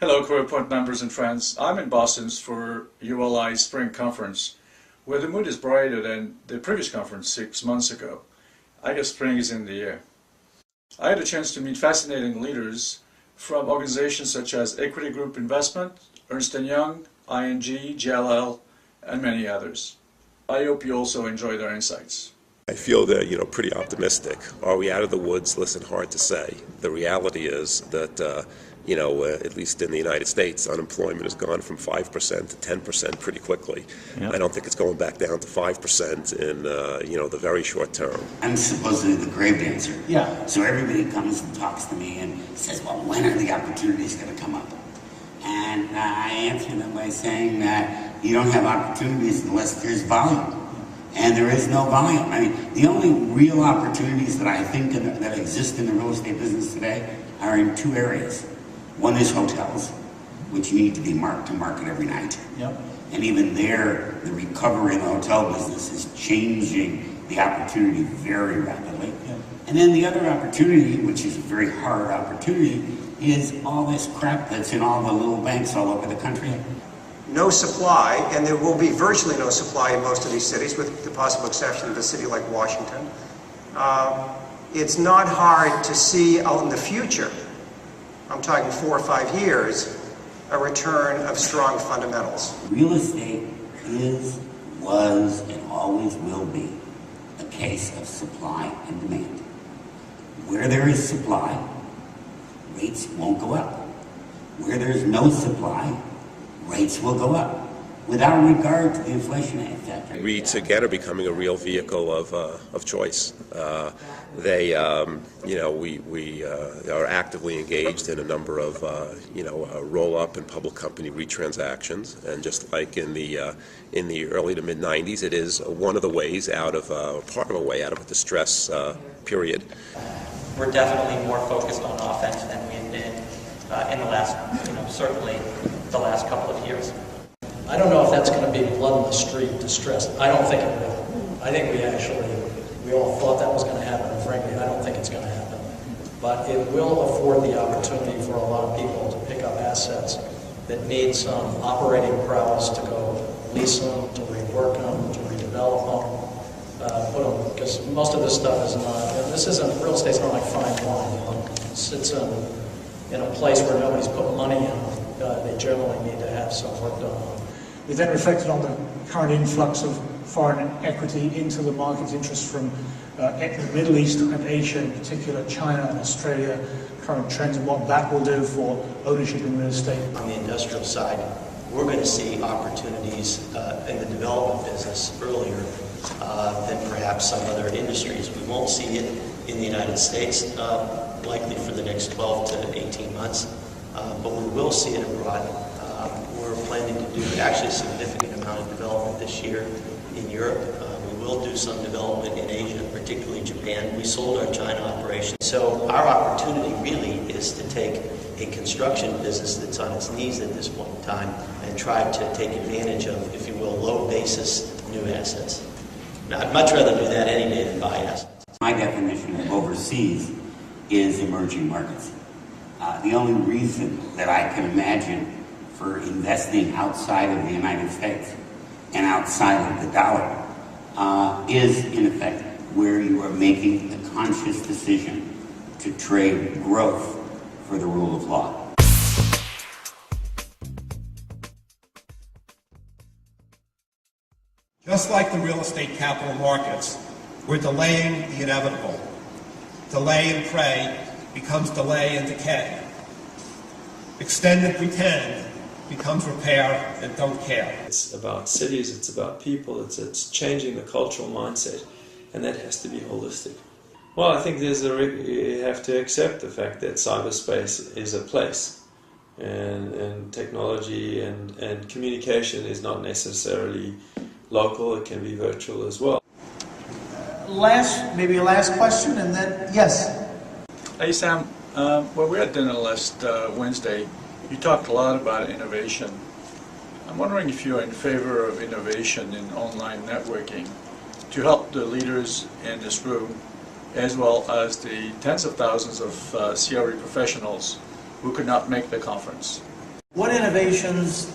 Hello, CREOpoint members and friends. I'm in Boston for ULI Spring Conference, where the mood is brighter than the previous conference 6 months ago. I guess spring is in the air. I had a chance to meet fascinating leaders from organizations such as Equity Group Investment, Ernst Young, ING, JLL, and many others. I hope you also enjoy their insights. I feel that, pretty optimistic. Are we out of the woods? Listen, hard to say. The reality is that, at least in the United States, unemployment has gone from 5% to 10% pretty quickly. Yep. I don't think it's going back down to 5% in, the very short term. I'm supposedly the grave dancer. Yeah. So everybody comes and talks to me and says, well, when are the opportunities going to come up? And I answer them by saying that you don't have opportunities unless there's volume. And there is no volume. I mean, the only real opportunities that I think that exist in the real estate business today are in two areas. One is hotels, which need to be marked to market every night. Yep. And even there, the recovery in the hotel business is changing the opportunity very rapidly. Yep. And then the other opportunity, which is a very hard opportunity, is all this crap that's in all the little banks all over the country. No supply, and there will be virtually no supply in most of these cities, with the possible exception of a city like Washington. It's not hard to see out in the future, I'm talking 4 or 5 years, a return of strong fundamentals. Real estate is, was, and always will be a case of supply and demand. Where there is supply, rates won't go up. Where there is no supply, rates will go up, without regard to the inflationary factor. REITs again are becoming a real vehicle of choice. We are actively engaged in a number of roll-up and public company REIT transactions, and just like in the early to mid '90s, it is one of the ways out of part of a way out of a distress period. We're definitely more focused on offense than we've been in the last, certainly the last couple of years. I don't know if that's going to be blood in the street distress. I don't think it will. I think we all thought that was going to happen, and frankly, I don't think it's going to happen. But it will afford the opportunity for a lot of people to pick up assets that need some operating prowess to go lease them, to rework them, to redevelop them, put them, because most of this stuff is not, real estate's not like fine wine. It sits in a place where nobody's put money in. They generally need to have some work done on. We then reflected on the current influx of foreign equity into the market, interest from the Middle East and Asia, in particular China and Australia, current trends and what that will do for ownership in real estate. On the industrial side, we're going to see opportunities in the development business earlier than perhaps some other industries. We won't see it in the United States, likely for the next 12 to 18 months, but we will see it abroad. We're planning to do actually a significant amount of development this year in Europe. We will do some development in Asia, particularly Japan. We sold our China operation. So our opportunity really is to take a construction business that's on its knees at this point in time and try to take advantage of, if you will, low basis new assets. Now, I'd much rather do that any day than buy assets. My definition of overseas is emerging markets. The only reason that I can imagine for investing outside of the United States and outside of the dollar is, in effect, where you are making a conscious decision to trade growth for the rule of law. Just like the real estate capital markets, we're delaying the inevitable. Delay and pray becomes delay and decay. Extend and pretend becomes repair and don't care. It's about cities, it's about people, it's changing the cultural mindset, and that has to be holistic. Well, I think you have to accept the fact that cyberspace is a place, and technology and communication is not necessarily local, it can be virtual as well. Maybe a last question, and then, yes. Hey Sam, when we had dinner last Wednesday, you talked a lot about innovation. I'm wondering if you're in favor of innovation in online networking to help the leaders in this room, as well as the tens of thousands of CRE professionals who could not make the conference. What innovations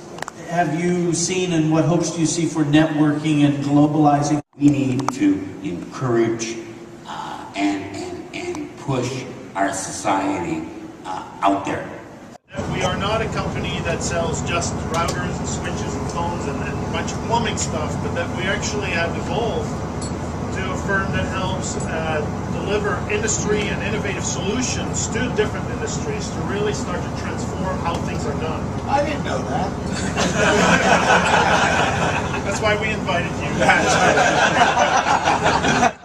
have you seen and what hopes do you see for networking and globalizing? We need to encourage and push our society out there. We are not a company that sells just routers and switches and phones and a bunch of plumbing stuff, but that we actually have evolved to a firm that helps deliver industry and innovative solutions to different industries to really start to transform how things are done. I didn't know that. That's why we invited you.